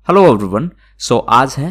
Hello everyone. सो आज है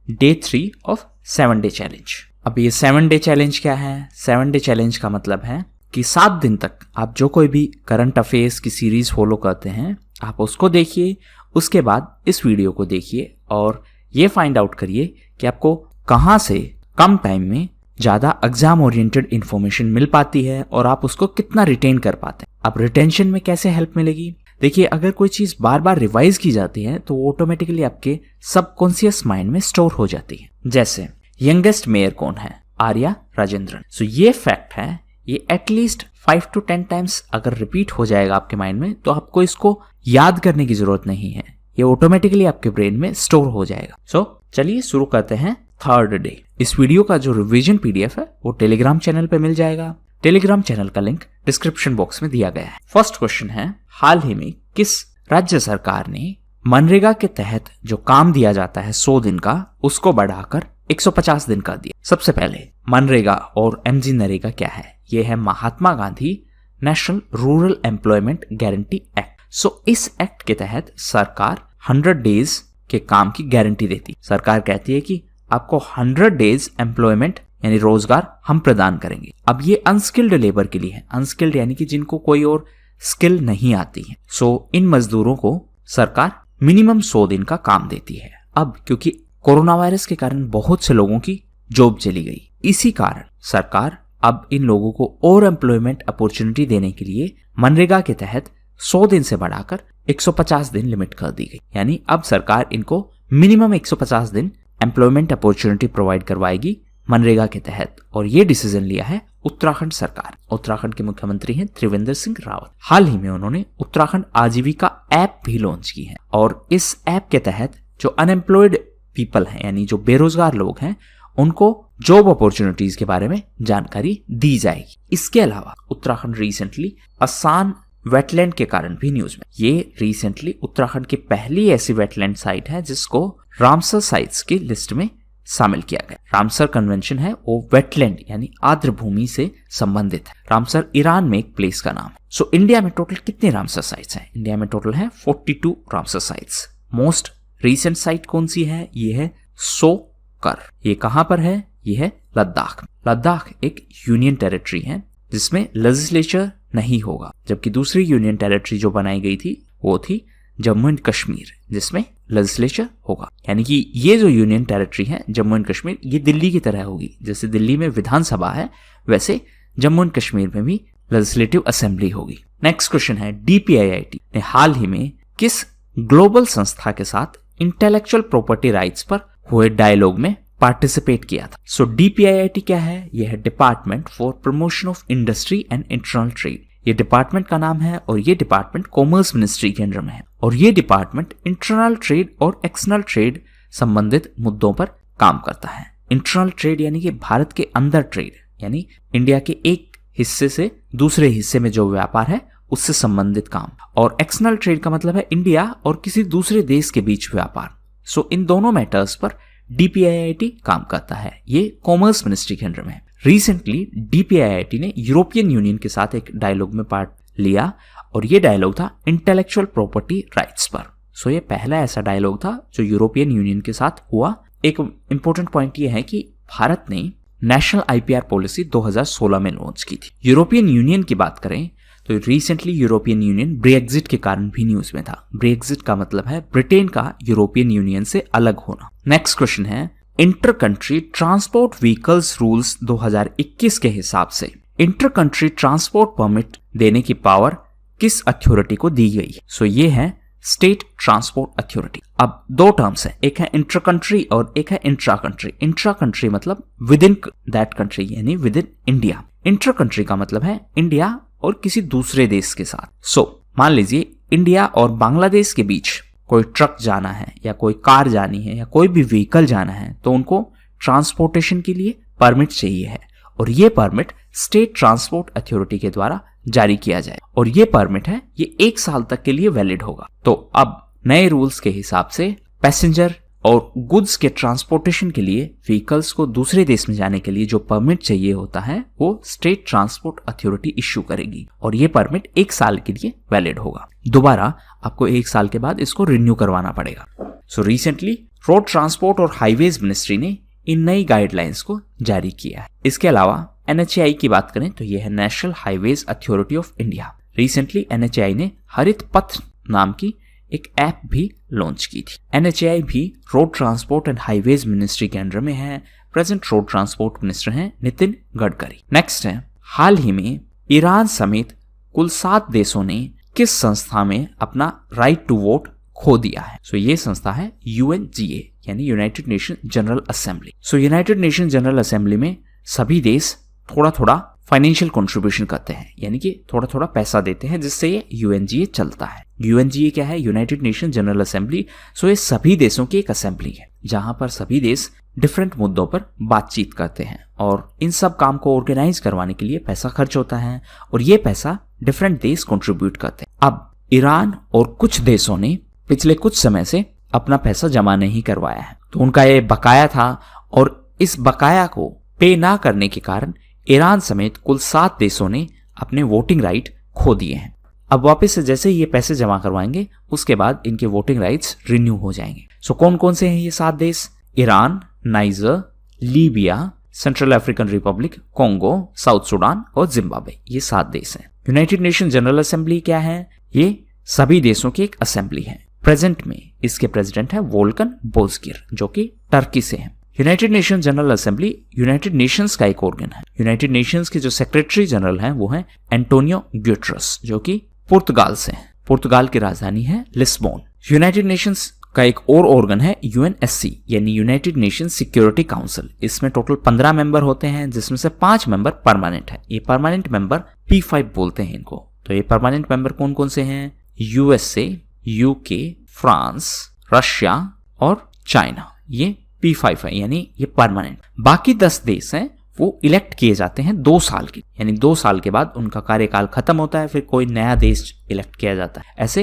day 3 of 7 day challenge. अब ये 7 डे चैलेंज क्या है? 7 डे चैलेंज का मतलब है कि 7 दिन तक आप जो कोई भी करंट अफेयर्स की सीरीज फॉलो करते हैं आप उसको देखिए, उसके बाद इस वीडियो को देखिए और ये फाइंड आउट करिए कि आपको कहाँ से कम टाइम में ज़्यादा एग्जाम ओरिएंटेड इन्फॉर्मेशन मिल पाती है और आप उसको कितना रिटेन कर पाते हैं। अब रिटेंशन में कैसे हेल्प मिलेगी? देखिए, अगर कोई चीज़ बार बार रिवाइज की जाती है तो वो ऑटोमेटिकली आपके सबकॉन्शियस माइंड में स्टोर हो जाती है। जैसे यंगेस्ट मेयर कौन है? आर्या राजेंद्रन। सो ये फैक्ट है, ये एटलीस्ट 5 to 10 टाइम्स अगर रिपीट हो जाएगा आपके माइंड में तो आपको इसको याद करने की जरूरत नहीं है, ये ऑटोमेटिकली आपके ब्रेन में स्टोर हो जाएगा। सो चलिए शुरू करते हैं थर्ड डे। इस वीडियो का जो रिवीजन पीडीएफ है वो टेलीग्राम चैनल पे मिल जाएगा। टेलीग्राम चैनल का लिंक डिस्क्रिप्शन बॉक्स में दिया गया है। फर्स्ट क्वेश्चन है, हाल ही में किस राज्य सरकार ने मनरेगा के तहत जो काम दिया जाता है 100 दिन का उसको बढ़ाकर 150 दिन का दिया? सबसे पहले मनरेगा और एमजी नरेगा क्या है? ये है Mahatma Gandhi national rural employment guarantee act. So इस एक्ट के तहत सरकार 100 डेज के काम की गारंटी देती। सरकार कहती है कि आपको 100 डेज एम्प्लॉयमेंट यानी रोजगार हम प्रदान करेंगे। अब ये अनस्किल्ड लेबर के लिए है, अनस्किल्ड यानी कि जिनको कोई और स्किल नहीं आती है। सो इन मजदूरों को सरकार मिनिमम 100 दिन का काम देती है। अब क्योंकि कोरोना वायरस के कारण बहुत से लोगों की जॉब चली गई, इसी कारण सरकार अब इन लोगों को और एम्प्लॉयमेंट अपॉर्चुनिटी देने के लिए मनरेगा के तहत 100 दिन से बढ़ाकर 150 दिन लिमिट कर दी गई। यानी अब सरकार इनको मिनिमम 150 दिन एम्प्लॉयमेंट अपॉर्चुनिटी प्रोवाइड करवाएगी मनरेगा के तहत। और ये डिसीजन लिया है उत्तराखंड सरकार। उत्तराखंड के मुख्यमंत्री हैं त्रिवेंद्र सिंह रावत। हाल ही में उन्होंने उत्तराखंड आजीविका ऐप भी लॉन्च की है और इस ऐप के तहत जो अनएम्प्लॉयड पीपल हैं यानी जो बेरोजगार लोग हैं उनको जॉब अपॉर्चुनिटीज के बारे में जानकारी दी जाएगी। इसके अलावा उत्तराखंड रिसेंटली आसान वेटलैंड के कारण भी न्यूज में। ये रिसेंटली उत्तराखंड की पहली ऐसी वेटलैंड साइट है जिसको रामसर साइट्स की लिस्ट में शामिल किया गया। रामसर कन्वेंशन है वो वेटलैंड यानी आर्द्र भूमि से संबंधित है। रामसर ईरान में एक प्लेस का नाम है। सो इंडिया में टोटल कितने रामसर साइट्स हैं? इंडिया में टोटल है 42 Ramsar sites. Most recent site कौन सी है? ये है सोकर। ये कहां पर है? ये है लद्दाख। लद्दाख एक यूनियन टेरिटरी है जिसमें लेजिस्लेचर नहीं होगा, जबकि दूसरी यूनियन टेरिटरी जो बनाई गई थी वो थी जम्मू एंड कश्मीर जिसमें लेजिस्लेचर होगा। यानी कि ये जो यूनियन टेरिटरी है जम्मू एंड कश्मीर, ये दिल्ली की तरह होगी। जैसे दिल्ली में विधानसभा है वैसे जम्मू एंड कश्मीर में भी लेजिस्लेटिव असेंबली होगी। नेक्स्ट क्वेश्चन है, DPIIT ने हाल ही में किस ग्लोबल संस्था के साथ इंटेलेक्चुअल प्रॉपर्टी राइट्स पर हुए डायलॉग में पार्टिसिपेट किया था? सो DPIIT क्या है? यह है department for promotion of industry and internal trade. ये डिपार्टमेंट का नाम है और ये डिपार्टमेंट कॉमर्स मिनिस्ट्री के अंडर में है और ये डिपार्टमेंट इंटरनल ट्रेड और एक्सटर्नल ट्रेड संबंधित मुद्दों पर काम करता है। इंटरनल ट्रेड यानी कि भारत के अंदर ट्रेड, यानी इंडिया के एक हिस्से से दूसरे हिस्से में जो व्यापार है उससे संबंधित काम, और एक्सटर्नल ट्रेड का मतलब है इंडिया और किसी दूसरे देश के बीच व्यापार। सो इन दोनों मैटर्स पर DPIIT काम करता है। ये कॉमर्स मिनिस्ट्री के अंडर में है। रिसेंटली DPIIT ने यूरोपियन यूनियन के साथ एक डायलॉग में पार्ट लिया और ये डायलॉग था इंटेलेक्चुअल प्रॉपर्टी राइट्स पर। सो ये पहला ऐसा डायलॉग था जो यूरोपियन यूनियन के साथ हुआ। एक इंपॉर्टेंट पॉइंट ये है कि भारत ने नेशनल IPR पॉलिसी 2016 में लॉन्च की थी। यूरोपियन यूनियन की बात करें तो रिसेंटली यूरोपियन यूनियन ब्रेक्जिट के कारण भी न्यूज में था। ब्रेक्जिट का मतलब है ब्रिटेन का यूरोपियन यूनियन से अलग होना। नेक्स्ट क्वेश्चन है, inter country transport vehicles rules 2021 के हिसाब से इंटर कंट्री ट्रांसपोर्ट परमिट देने की पावर किस अथॉरिटी को दी गई? सो ये है स्टेट ट्रांसपोर्ट अथॉरिटी। अब दो टर्म्स हैं, एक है इंटर कंट्री और एक है इंट्रा कंट्री। इंट्रा कंट्री मतलब विद इन दैट कंट्री यानी with in India. Inter country का मतलब है इंडिया और किसी दूसरे देश के साथ। सो मान लीजिए इंडिया और बांग्लादेश के बीच कोई ट्रक जाना है या कोई कार जानी है या कोई भी व्हीकल जाना है तो उनको ट्रांसपोर्टेशन के लिए परमिट चाहिए है और ये परमिट स्टेट ट्रांसपोर्ट अथॉरिटी के द्वारा जारी किया जाए और ये परमिट है ये 1 साल तक के लिए वैलिड होगा। तो अब नए रूल्स के हिसाब से पैसेंजर और गुड्स के ट्रांसपोर्टेशन के लिए व्हीकल्स को दूसरे देश में जाने के लिए जो परमिट चाहिए होता है वो स्टेट ट्रांसपोर्ट अथॉरिटी इश्यू करेगी और ये परमिट 1 साल के लिए वैलिड होगा। दोबारा आपको 1 साल के बाद इसको रिन्यू करवाना पड़ेगा। सो रिसेंटली रोड ट्रांसपोर्ट और हाईवेज मिनिस्ट्री ने इन नई गाइडलाइंस को जारी किया है। इसके अलावा NHAI की बात करें तो यह है national highways authority of India. Recently NHAI ने हरित पथ नाम की एक ऐप भी लॉन्च की थी। NHAI भी road transport and highways ministry के अंडर में है। प्रेजेंट रोड ट्रांसपोर्ट मिनिस्टर हैं नितिन गडकरी। नेक्स्ट है, हाल ही में ईरान समेत कुल 7 देशों ने किस संस्था में अपना राइट टू वोट खो दिया है? सो ये संस्था है UNGA यानी यूनाइटेड नेशन जनरल असेंबली। सो यूनाइटेड नेशन जनरल असेंबली में सभी देश थोड़ा थोड़ा फाइनेंशियल कंट्रीब्यूशन करते हैं, यानी कि थोड़ा थोड़ा पैसा देते हैं, जिससे ये UNGA चलता है। UNGA क्या है? United nation general assembly. So ये सभी देशों की एक असेंबली है जहां पर सभी देश डिफरेंट मुद्दों पर बातचीत करते हैं और इन सब काम को ऑर्गेनाइज करवाने के लिए पैसा खर्च होता है और ये पैसा डिफरेंट देश कंट्रीब्यूट करते हैं। अब ईरान और कुछ देशों ने पिछले कुछ समय से अपना पैसा जमा नहीं करवाया है, तो उनका ये बकाया था और इस बकाया को पे ना करने के कारण ईरान समेत कुल 7 देशों ने अपने वोटिंग राइट खो दिए हैं। अब वापस से जैसे ये पैसे जमा करवाएंगे उसके बाद इनके वोटिंग राइट्स रिन्यू हो जाएंगे। सो कौन कौन से हैं ये 7 देश? Iran, niger, Libya, central African Republic, Congo, south Sudan और जिम्बाब्वे। ये 7 देश हैं। यूनाइटेड नेशन जनरल असेंबली क्या है? ये सभी देशों की एक असेंबली है। प्रेजेंट में इसके प्रेसिडेंट है वोल्कन बोजगिर जो कि टर्की से हैं। United nation general assembly United Nations का एक ऑर्गन है। यूनाइटेड नेशंस के जो सेक्रेटरी जनरल हैं वो हैं एंटोनियो ग्यूटरस जो कि पुर्तगाल से हैं। पुर्तगाल की राजधानी है लिस्बोन। यूनाइटेड नेशंस का एक और ऑर्गन है UNSC यानी यूनाइटेड नेशन सिक्योरिटी काउंसिल। इसमें टोटल 15 मेंबर होते हैं जिसमें से 5 मेंबर परमानेंट है। ये परमानेंट मेंबर P5 बोलते हैं इनको। तो ये परमानेंट मेंबर कौन कौन से हैं? USA, UK, फ्रांस, रशिया और चाइना। ये P5 है यानी ये परमानेंट। बाकी 10 देश हैं वो इलेक्ट किए जाते हैं 2 साल के, यानी 2 साल के बाद उनका कार्यकाल खत्म होता है, फिर कोई नया देश इलेक्ट किया जाता है। ऐसे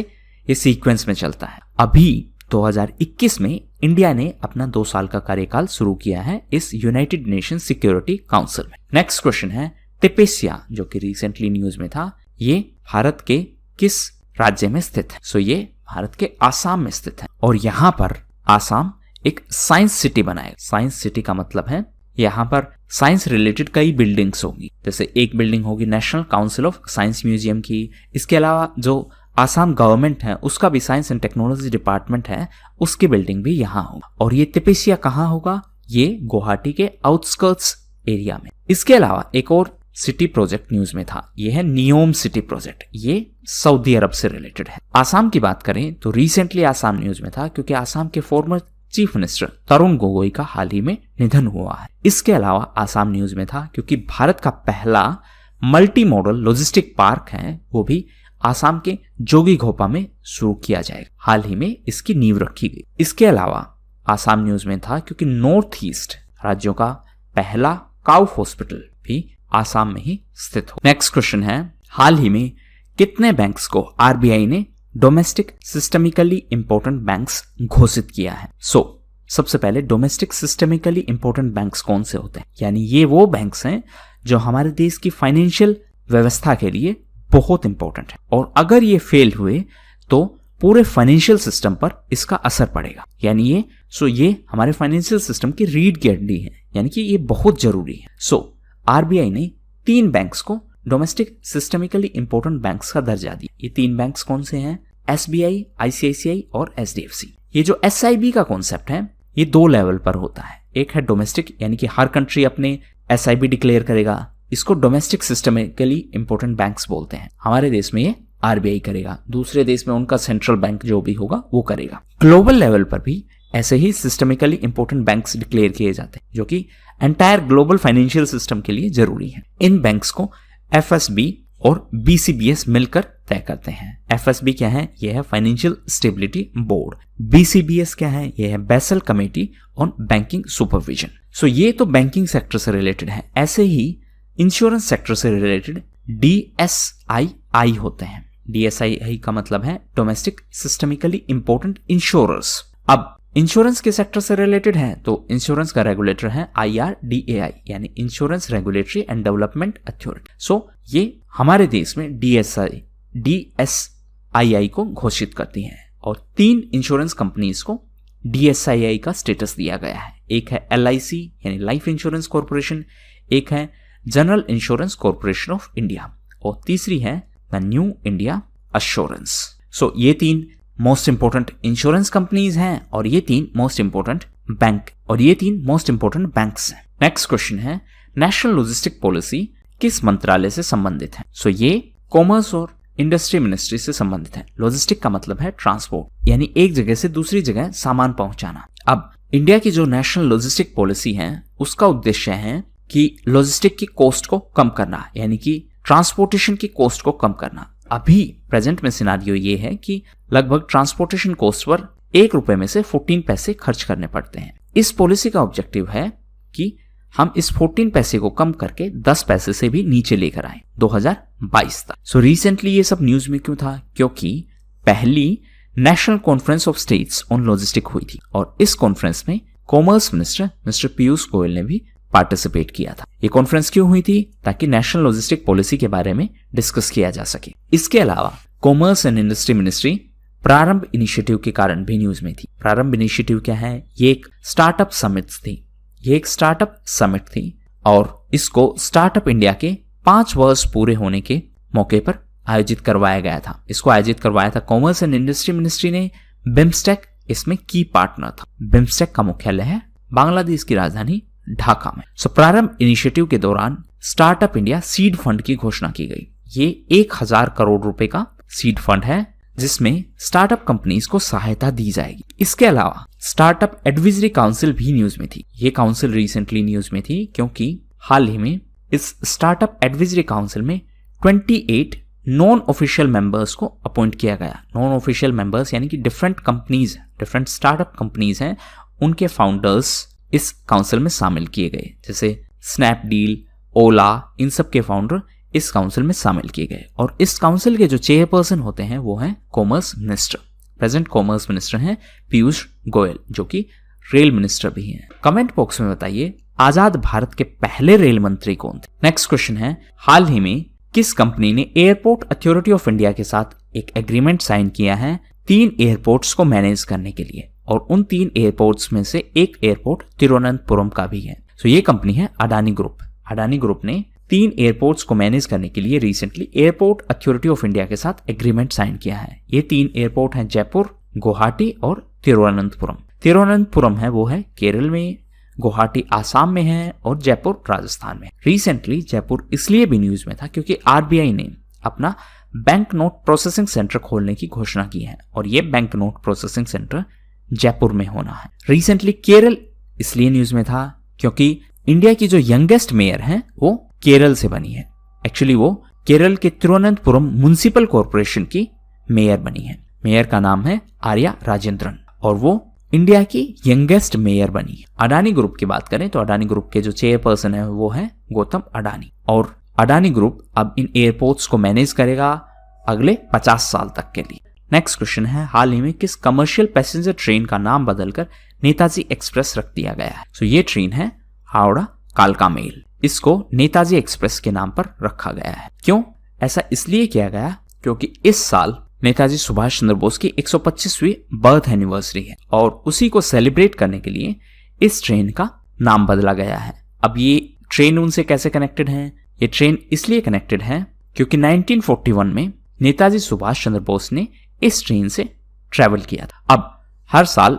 ये सीक्वेंस में चलता है। अभी 2021 में इंडिया ने अपना 2 साल का कार्यकाल शुरू किया है इस यूनाइटेड नेशन सिक्योरिटी काउंसिल में। नेक्स्ट क्वेश्चन है, तिपेसिया जो कि रिसेंटली न्यूज में था, ये भारत के किस राज्य में स्थित है? सो ये भारत के आसाम में स्थित है और यहाँ पर आसाम एक साइंस सिटी बनाएगा। साइंस सिटी का मतलब है यहाँ पर साइंस रिलेटेड कई बिल्डिंग्स होंगी। जैसे एक बिल्डिंग होगी national council of science museum की। इसके अलावा जो आसाम गवर्नमेंट है उसका भी साइंस एंड टेक्नोलॉजी डिपार्टमेंट है, उसकी बिल्डिंग भी यहाँ होगा। और ये तिपेसिया कहाँ होगा? ये गुवाहाटी के आउटस्कर्ट्स एरिया में। इसके अलावा एक और सिटी प्रोजेक्ट न्यूज में था, ये है नियोम सिटी प्रोजेक्ट। ये सऊदी अरब से रिलेटेड है। आसाम की बात करें तो रिसेंटली आसाम न्यूज में था क्योंकि आसाम के former chief minister Tarun Gogoi का हाल ही में निधन हुआ है। इसके अलावा आसाम न्यूज में था क्योंकि भारत का पहला मल्टी मॉडल लॉजिस्टिक पार्क है वो भी आसाम के जोगीघोपा में शुरू किया जाएगा। हाल ही में इसकी नींव रखी गई। इसके अलावा आसाम न्यूज में था क्योंकि नॉर्थ ईस्ट राज्यों का पहला काउ हॉस्पिटल भी आसाम में ही स्थित हो। नेक्स्ट क्वेश्चन है, हाल ही में कितने बैंक्स को RBI ने डोमेस्टिक सिस्टमिकली इंपॉर्टेंट बैंक्स घोषित किया है? सबसे पहले डोमेस्टिक सिस्टमिकली इंपॉर्टेंट बैंक्स कौन से होते हैं? यानी ये वो बैंक्स हैं जो हमारे देश की फाइनेंशियल व्यवस्था के लिए बहुत इंपॉर्टेंट है और अगर ये फेल हुए तो पूरे फाइनेंशियल सिस्टम पर इसका असर पड़ेगा। यानी ये हमारे फाइनेंशियल सिस्टम की रीढ़ की हड्डी है, यानी कि ये बहुत जरूरी है। RBI ने 3 बैंक्स को डोमेस्टिक सिस्टमिकली इंपॉर्टेंट बैंक्स का दर्जा दिया। ये 3 बैंक्स कौन से हैं? SBI, ICICI और HDFC। ये जो SIB का कॉन्सेप्ट है ये 2 लेवल पर होता है। एक है डोमेस्टिक यानी कि हर कंट्री अपने SIB डिक्लेयर करेगा, इसको डोमेस्टिक सिस्टमिकली इंपॉर्टेंट बैंक्स बोलते हैं। हमारे देश में ये RBI करेगा, दूसरे देश में उनका सेंट्रल बैंक जो भी होगा वो करेगा। ग्लोबल लेवल पर भी ऐसे ही सिस्टमिकली इंपॉर्टेंट बैंक्स डिक्लेयर किए जाते हैं जो कि एंटायर ग्लोबल फाइनेंशियल सिस्टम के लिए जरूरी है। इन बैंक्स को FSB और BCBS मिलकर तय करते हैं। FSB क्या है? यह है फाइनेंशियल स्टेबिलिटी बोर्ड। BCBS क्या है? यह है Basel committee on banking supervision. ये तो बैंकिंग सेक्टर से रिलेटेड है। ऐसे ही इंश्योरेंस सेक्टर से रिलेटेड DSII होते हैं। DSII का मतलब है डोमेस्टिक सिस्टमिकली इंपॉर्टेंट इंश्योरर्स। अब इंश्योरेंस के सेक्टर से रिलेटेड है तो इंश्योरेंस का रेगुलेटर है IRDAI यानी insurance regulatory and development authority. So ये हमारे देश में DSII को घोषित करती हैं और 3 इंश्योरेंस कंपनीज को DSII का स्टेटस दिया गया है। एक है LIC यानी लाइफ इंश्योरेंस कॉर्पोरेशन, एक है general insurance corporation of India और तीसरी है द न्यू इंडिया अश्योरेंस। सो ये 3 मोस्ट इंपोर्टेंट इंश्योरेंस कंपनीज हैं और ये 3 मोस्ट इंपोर्टेंट बैंक्स हैं। नेक्स्ट क्वेश्चन है नेशनल लॉजिस्टिक पॉलिसी किस मंत्रालय से संबंधित है? सो ये कॉमर्स और इंडस्ट्री मिनिस्ट्री से संबंधित है। लॉजिस्टिक का मतलब है ट्रांसपोर्ट यानी एक जगह से दूसरी जगह सामान पहुंचाना। अब इंडिया की जो नेशनल लॉजिस्टिक पॉलिसी है उसका उद्देश्य है कि लॉजिस्टिक की कॉस्ट को कम करना यानी कि ट्रांसपोर्टेशन की कॉस्ट को कम करना। अभी प्रेजेंट में सिनारियो ये है कि लगभग ट्रांसपोर्टेशन कॉस्ट पर 1 रुपए में से 14 पैसे खर्च करने पड़ते हैं। इस पॉलिसी का ऑब्जेक्टिव है कि हम इस 14 पैसे को कम करके 10 पैसे से भी नीचे लेकर आए 2022 तक। सो रिसेंटली ये सब न्यूज में क्यों था? क्योंकि पहली national conference of states on logistic हुई थी और इस कॉन्फ्रेंस में commerce minister mister Piyush Goyal ने भी पार्टिसिपेट किया था। ये कॉन्फ्रेंस क्यों हुई थी? ताकि नेशनल लॉजिस्टिक पॉलिसी के बारे में डिस्कस किया जा सके। इसके अलावा कॉमर्स एंड इंडस्ट्री मिनिस्ट्री प्रारंभ इनिशिएटिव के कारण भी न्यूज में थी। प्रारंभ इनिशिएटिव क्या है? ये एक स्टार्टअप समिट थी और इसको स्टार्टअप इंडिया के 5 वर्ष पूरे होने के मौके पर आयोजित करवाया गया था। इसको आयोजित करवाया था कॉमर्स एंड इंडस्ट्री मिनिस्ट्री ने। बिम्स्टेक इसमें की पार्टनर था। बिम्स्टेक का मुख्यालय है बांग्लादेश की राजधानी ढाका में। सो प्रारंभ इनिशिएटिव के दौरान स्टार्टअप इंडिया सीड फंड की घोषणा की गई। ये 1000 करोड़ रुपए का सीड फंड है जिसमें स्टार्टअप कंपनीज को सहायता दी जाएगी। इसके अलावा स्टार्टअप एडवाइजरी काउंसिल भी न्यूज में थी। ये काउंसिल रिसेंटली न्यूज में थी क्योंकि हाल ही में इस स्टार्टअप एडवाइजरी काउंसिल में 28 नॉन ऑफिशियल मेंबर्स को अपॉइंट किया गया। नॉन ऑफिशियल मेंबर्स यानी कि डिफरेंट स्टार्टअप कंपनीज हैं, उनके फाउंडर्स इस काउंसिल में शामिल किए गए। जैसे स्नैपडील, ओला, इन सब के फाउंडर इस काउंसिल में शामिल किए गए और इस काउंसिल के जो चेयरपर्सन होते हैं वो हैं commerce minister. Present commerce minister हैं पीयूष गोयल जो कि रेल मिनिस्टर भी हैं। कमेंट बॉक्स में बताइए आजाद भारत के पहले रेल मंत्री कौन थे? नेक्स्ट क्वेश्चन है हाल ही में किस कंपनी ने एयरपोर्ट अथॉरिटी ऑफ इंडिया के साथ एक एग्रीमेंट साइन किया है 3 एयरपोर्ट्स को मैनेज करने के लिए और उन 3 एयरपोर्ट्स में से एक एयरपोर्ट तिरुवनंतपुरम का भी है। सो ये कंपनी है अडानी ग्रुप। अडानी ग्रुप ने 3 एयरपोर्ट्स को मैनेज करने के लिए recently airport authority of India के साथ एग्रीमेंट साइन किया है। ये 3 एयरपोर्ट हैं जयपुर, गुवाहाटी और तिरुवनंतपुरम। तिरुवनंतपुरम है वो है केरल में, गुवाहाटी आसाम में है और जयपुर राजस्थान में। रिसेंटली जयपुर इसलिए भी न्यूज में था क्योंकि RBI ने अपना बैंक नोट प्रोसेसिंग सेंटर खोलने की घोषणा की है और ये bank note processing centre Jaipur में होना है। रिसेंटली केरल इसलिए न्यूज में था क्योंकि इंडिया की जो यंगेस्ट मेयर है वो केरल से बनी है। एक्चुअली वो केरल के तिरुवनंतपुरम म्युनिसिपल कॉर्पोरेशन की मेयर बनी है। मेयर का नाम है आर्या राजेंद्रन और वो इंडिया की यंगेस्ट मेयर बनी है। अडानी ग्रुप की बात करें तो अडानी ग्रुप के जो चेयरपर्सन है वो है गौतम अडानी और अडानी ग्रुप अब इन एयरपोर्ट्स को मैनेज करेगा अगले 50 साल तक के लिए। नेक्स्ट क्वेश्चन है हाल ही में किस कमर्शियल पैसेंजर ट्रेन का नाम बदलकर नेताजी एक्सप्रेस रख दिया गया है? सो ये ट्रेन है हावड़ा कालका मेल। इसको नेताजी एक्सप्रेस के नाम पर रखा गया है। क्यों? ऐसा इसलिए किया गया क्योंकि इस साल नेताजी सुभाष चंद्र बोस की 125वीं बर्थ एनिवर्सरी है और उसी को सेलिब्रेट करने के लिए इस ट्रेन का नाम बदला गया है। अब ये ट्रेन उनसे कैसे कनेक्टेड है? ये ट्रेन इसलिए कनेक्टेड है क्योंकि 1941 में नेताजी सुभाष चंद्र बोस ने इस ट्रेन से ट्रेवल किया था। अब हर साल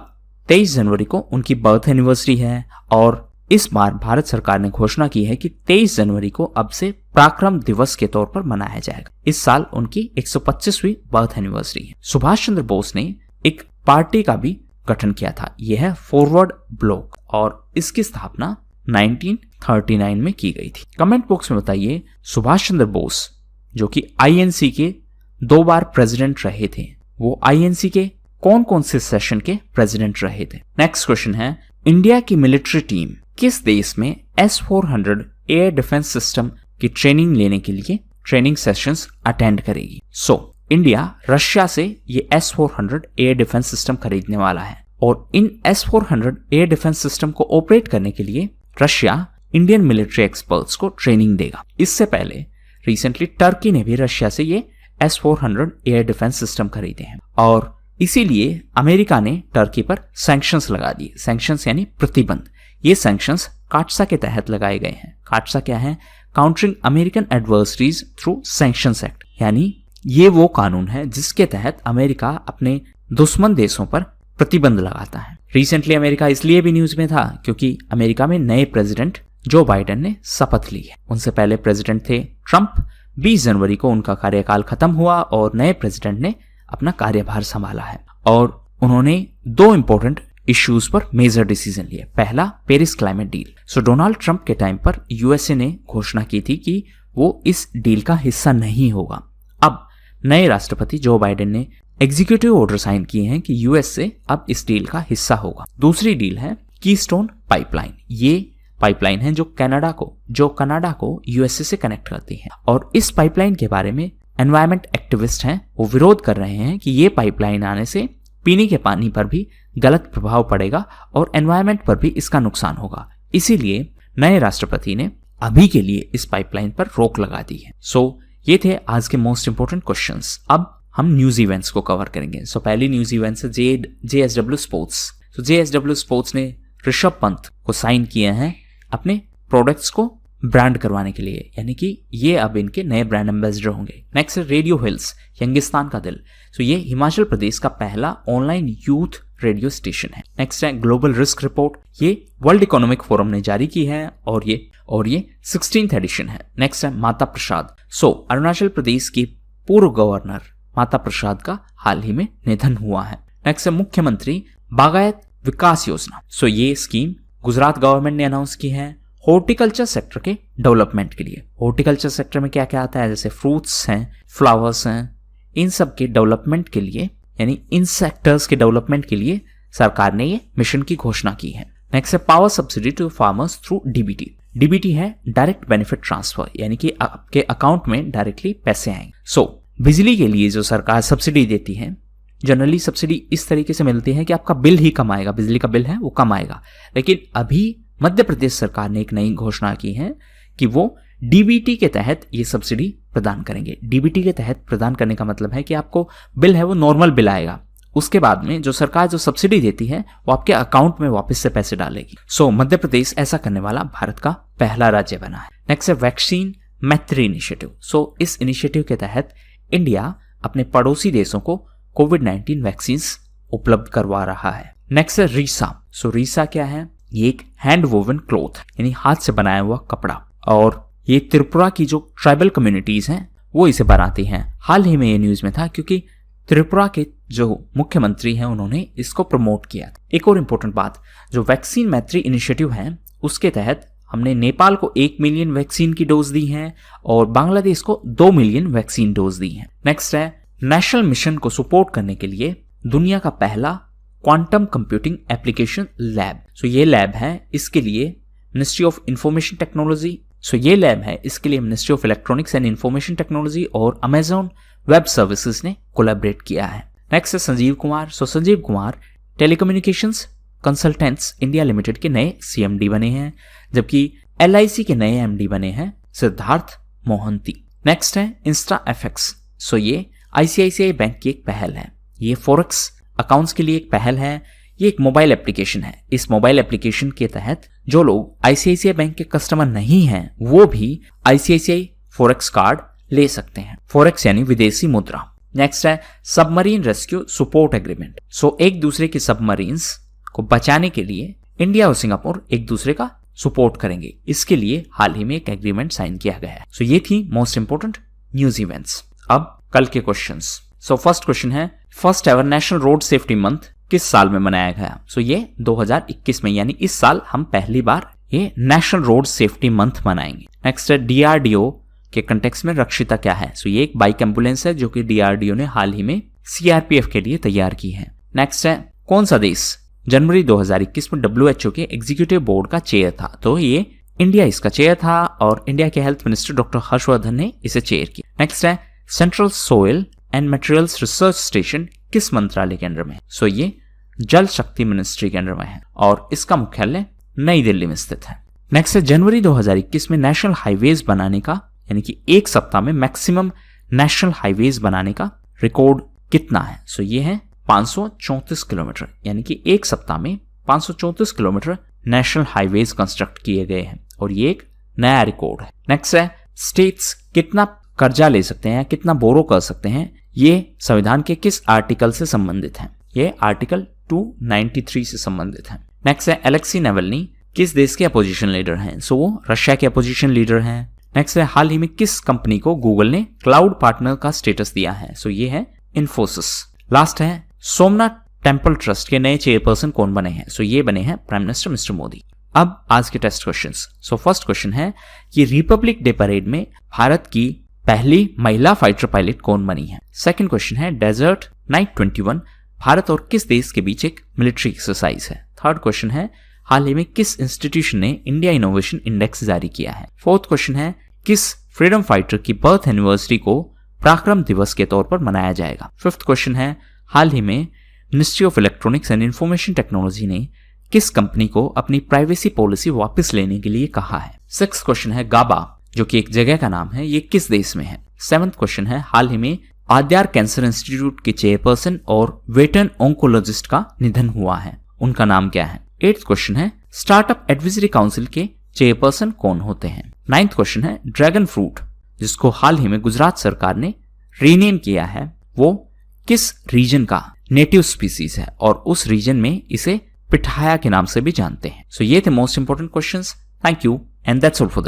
23 जनवरी को उनकी बर्थ एनिवर्सरी है और इस बार भारत सरकार ने घोषणा की है कि 23 जनवरी को अब से पराक्रम दिवस के तौर पर मनाया जाएगा। इस साल उनकी 125वीं बर्थ एनिवर्सरी है। सुभाष चंद्र बोस ने एक पार्टी का भी गठन किया था, यह है फॉरवर्ड ब्लॉक और इसकी स्थापना 1939 में की गई थी। कमेंट बॉक्स में बताइए सुभाष चंद्र बोस जो कि INC के 2 बार प्रेसिडेंट रहे थे, वो INC के कौन कौन से सेशन के प्रेसिडेंट रहे थे? नेक्स्ट क्वेश्चन है इंडिया की मिलिट्री टीम किस देश में S-400 एयर डिफेंस सिस्टम की ट्रेनिंग लेने के लिए ट्रेनिंग सेशंस अटेंड करेगी? इंडिया रशिया से ये S-400 एयर डिफेंस सिस्टम खरीदने वाला है और इन S-400 एयर डिफेंस सिस्टम को ऑपरेट करने के लिए रशिया इंडियन मिलिट्री एक्सपर्ट्स को ट्रेनिंग देगा। इससे पहले रिसेंटली टर्की ने भी रशिया से ये S-400 एयर डिफेंस सिस्टम खरीदे हैं और इसीलिए अमेरिका ने टर्की पर सैंक्शंस लगा दिए। सैंक्शंस यानी प्रतिबंध। ये सैंक्शंस काटसा के तहत लगाए गए हैं। काटसा क्या है? Countering American adversaries through sanctions act, यानी ये वो कानून है जिसके तहत अमेरिका अपने दुश्मन देशों पर प्रतिबंध लगाता है। रिसेंटली अमेरिका इसलिए भी न्यूज में था क्योंकि अमेरिका में नए प्रेसिडेंट जो बाइडेन ने शपथ ली है। उनसे पहले प्रेसिडेंट थे ट्रंप। 20 जनवरी को उनका कार्यकाल खत्म हुआ और नए प्रेसिडेंट ने अपना कार्यभार संभाला है और उन्होंने 2 इंपॉर्टेंट इश्यूज पर मेजर डिसीजन लिए। पहला, पेरिस क्लाइमेट डील। सो डोनाल्ड ट्रंप के टाइम पर यूएसए ने घोषणा की थी कि वो इस डील का हिस्सा नहीं होगा। अब नए राष्ट्रपति जो बाइडेन ने एग्जीक्यूटिव ऑर्डर साइन किए हैं कि यूएसए अब इस डील का हिस्सा होगा। दूसरी डील है कीस्टोन पाइपलाइन। ये पाइपलाइन है जो कनाडा को यूएसए से कनेक्ट करती है और इस पाइपलाइन के बारे में एनवायरमेंट एक्टिविस्ट हैं वो विरोध कर रहे हैं कि ये पाइपलाइन आने से पीने के पानी पर भी गलत प्रभाव पड़ेगा और एनवायरमेंट पर भी इसका नुकसान होगा। इसीलिए नए राष्ट्रपति ने अभी के लिए इस पाइपलाइन पर रोक लगा दी है। सो ये थे आज के मोस्ट इंपोर्टेंट क्वेश्चंस। अब हम न्यूज इवेंट्स को कवर करेंगे। सो पहली न्यूज इवेंट्स है JSW स्पोर्ट्स। तो JSW स्पोर्ट्स ने ऋषभ पंत को साइन किए हैं अपने प्रोडक्ट्स को ब्रांड करवाने के लिए, यानी कि ये अब इनके नए ब्रांड एम्बेसडर होंगे। नेक्स्ट है रेडियो हिल्स, यंगिस्तान का दिल। सो ये हिमाचल प्रदेश का पहला ऑनलाइन यूथ रेडियो स्टेशन है। नेक्स्ट है ग्लोबल रिस्क रिपोर्ट। ये वर्ल्ड इकोनॉमिक फोरम ने जारी की है और ये 16th एडिशन है। नेक्स्ट है माता प्रसाद। सो अरुणाचल प्रदेश की पूर्व गवर्नर माता प्रसाद का हाल ही में निधन हुआ है। नेक्स्ट है मुख्यमंत्री बागायत विकास योजना। सो ये स्कीम गुजरात गवर्नमेंट ने अनाउंस की है हॉर्टिकल्चर सेक्टर के डेवलपमेंट के लिए। हॉर्टिकल्चर सेक्टर में क्या क्या आता है, जैसे फ्रूट्स हैं, फ्लावर्स हैं, इन सब के डेवलपमेंट के लिए, यानी इन सेक्टर्स के डेवलपमेंट के लिए सरकार ने ये मिशन की घोषणा की है। नेक्स्ट है power subsidy to farmers through DBT. DBT है डायरेक्ट बेनिफिट ट्रांसफर, यानी कि आपके अकाउंट में डायरेक्टली पैसे आएंगे। सो बिजली के लिए जो सरकार सब्सिडी देती है, जनरली सब्सिडी इस तरीके से मिलती है कि आपका बिल ही कम आएगा, बिजली का बिल है वो कम आएगा। लेकिन अभी मध्य प्रदेश सरकार ने एक नई घोषणा की है कि वो डीबीटी के तहत ये सब्सिडी प्रदान करेंगे। डीबीटी के तहत प्रदान करने का मतलब है कि आपको बिल है वो नॉर्मल बिल आएगा, उसके बाद में जो सरकार जो सब्सिडी देती है वो आपके अकाउंट में वापस से पैसे डालेगी। सो मध्य प्रदेश ऐसा करने वाला भारत का पहला राज्य बना है। नेक्स्ट है वैक्सीन मैत्री इनिशिएटिव। सो इस इनिशिएटिव के तहत इंडिया अपने पड़ोसी देशों को कोविड-19 वैक्सीन उपलब्ध करवा रहा है। नेक्स्ट है रीसा। सो रीसा क्या है? ये एक हैंड वोवन क्लॉथ, यानी हाथ से बनाया हुआ कपड़ा, और ये त्रिपुरा की जो ट्राइबल कम्युनिटीज हैं वो इसे बनाती हैं। हाल ही में ये न्यूज में था क्योंकि त्रिपुरा के जो मुख्यमंत्री हैं उन्होंने इसको प्रमोट किया। एक और इम्पोर्टेंट बात, जो वैक्सीन मैत्री इनिशिएटिव है उसके तहत हमने नेपाल को 1 मिलियन वैक्सीन की डोज दी है और बांग्लादेश को 2 मिलियन वैक्सीन डोज दी है। नेक्स्ट है नेशनल मिशन को सपोर्ट करने के लिए दुनिया का पहला क्वांटम कंप्यूटिंग एप्लीकेशन लैब। सो ये लैब है, इसके लिए मिनिस्ट्री ऑफ इंफॉर्मेशन टेक्नोलॉजी, इसके लिए ministry of electronics and information technology और अमेजॉन वेब सर्विसेज ने कोलैबोरेट किया है। नेक्स्ट है Sanjeev Kumar. So Sanjeev Kumar telecommunications consultants India limited के नए CMD बने हैं, जबकि LIC के नए MD बने हैं सिद्धार्थ मोहंती। नेक्स्ट है इंस्टा FX। सो ये ICICI बैंक की एक पहल है, ये फॉरेक्स अकाउंट्स के लिए एक पहल है। ये एक मोबाइल एप्लीकेशन है। इस मोबाइल एप्लीकेशन के तहत जो लोग ICICI बैंक के कस्टमर नहीं हैं वो भी ICICI फॉरेक्स कार्ड ले सकते हैं। फॉरेक्स यानी विदेशी मुद्रा। नेक्स्ट है सबमरीन रेस्क्यू सपोर्ट एग्रीमेंट। सो एक दूसरे के सबमरीन्स को बचाने के लिए इंडिया और सिंगापुर एक दूसरे का सपोर्ट करेंगे, इसके लिए हाल ही में एक एग्रीमेंट साइन किया गया है। सो ये थी मोस्ट इंपोर्टेंट न्यूज इवेंट्स। अब कल के क्वेश्चंस। सो फर्स्ट क्वेश्चन है first ever national road safety month किस साल में मनाया गया? सो ये 2021 में, यानी इस साल हम पहली बार ये नेशनल रोड सेफ्टी मंथ मनाएंगे। नेक्स्ट है DRDO के कंटेक्स्ट में रक्षिता क्या है? सो ये एक बाइक एम्बुलेंस है जो कि DRDO ने हाल ही में CRPF के लिए तैयार की है। नेक्स्ट है कौन सा देश जनवरी 2021 में WHO के एग्जीक्यूटिव बोर्ड का चेयर था? तो ये इंडिया इसका चेयर था और इंडिया के हेल्थ मिनिस्टर डॉक्टर हर्षवर्धन ने इसे चेयर किया। नेक्स्ट है central soil and materials research station किस मंत्रालय के अंडर में? सो ये जल शक्ति मिनिस्ट्री के अंडर में है और इसका मुख्यालय नई दिल्ली में स्थित है। नेक्स्ट है जनवरी 2021 में नेशनल हाईवेज बनाने का, यानी कि एक सप्ताह में मैक्सिमम नेशनल हाईवेज बनाने का रिकॉर्ड कितना है? सो ये है 534 किलोमीटर, यानी कि एक सप्ताह में 534 किलोमीटर नेशनल हाईवेज कंस्ट्रक्ट किए गए हैं और ये एक नया रिकॉर्ड है। नेक्स्ट है स्टेट्स कितना कर्जा ले सकते हैं, कितना बोरो कर सकते हैं, ये संविधान के किस आर्टिकल से संबंधित है? ये आर्टिकल 293 से संबंधित है। नेक्स्ट है एलेक्सी नावल्नी किस देश के अपोजिशन लीडर हैं? सो वो रशिया के अपोजिशन लीडर हैं। नेक्स्ट है हाल ही में किस कंपनी को गूगल ने क्लाउड पार्टनर का स्टेटस दिया है? सो ये है इन्फोसिस। लास्ट है सोमनाथ टेम्पल ट्रस्ट के नए चेयरपर्सन कौन बने हैं? सो ये बने हैं प्राइम मिनिस्टर मिस्टर मोदी। अब आज के test questions. So first question है कि रिपब्लिक डे परेड में भारत की पहली महिला फाइटर पायलट कौन बनी है? सेकंड क्वेश्चन है डेजर्ट नाइट 21 भारत और किस देश के बीच एक मिलिट्री एक्सरसाइज है? थर्ड क्वेश्चन है हाल ही में किस इंस्टीट्यूशन ने इंडिया इनोवेशन इंडेक्स जारी किया है? फोर्थ क्वेश्चन है किस फ्रीडम फाइटर की बर्थ एनिवर्सरी को पराक्रम दिवस के तौर पर मनाया जाएगा? फिफ्थ क्वेश्चन है हाल ही में ministry of electronics and information technology ने किस कंपनी को अपनी प्राइवेसी पॉलिसी वापस लेने के लिए कहा है? सिक्स्थ क्वेश्चन है गाबा, जो कि एक जगह का नाम है, ये किस देश में है? सेवंथ क्वेश्चन है हाल ही में आद्यार कैंसर इंस्टीट्यूट के चेयरपर्सन और वेटरन ऑन्कोलॉजिस्ट का निधन हुआ है, उनका नाम क्या है? एट्थ क्वेश्चन है स्टार्टअप एडवाइजरी काउंसिल के चेयरपर्सन कौन होते हैं? नाइन्थ क्वेश्चन है ड्रैगन फ्रूट, जिसको हाल ही में गुजरात सरकार ने रीनेम किया है, वो किस रीजन का नेटिव स्पीसीज है और उस रीजन में इसे पिठाया के नाम से भी जानते हैं? सो ये थे most important questions. Thank you and that's all for the day.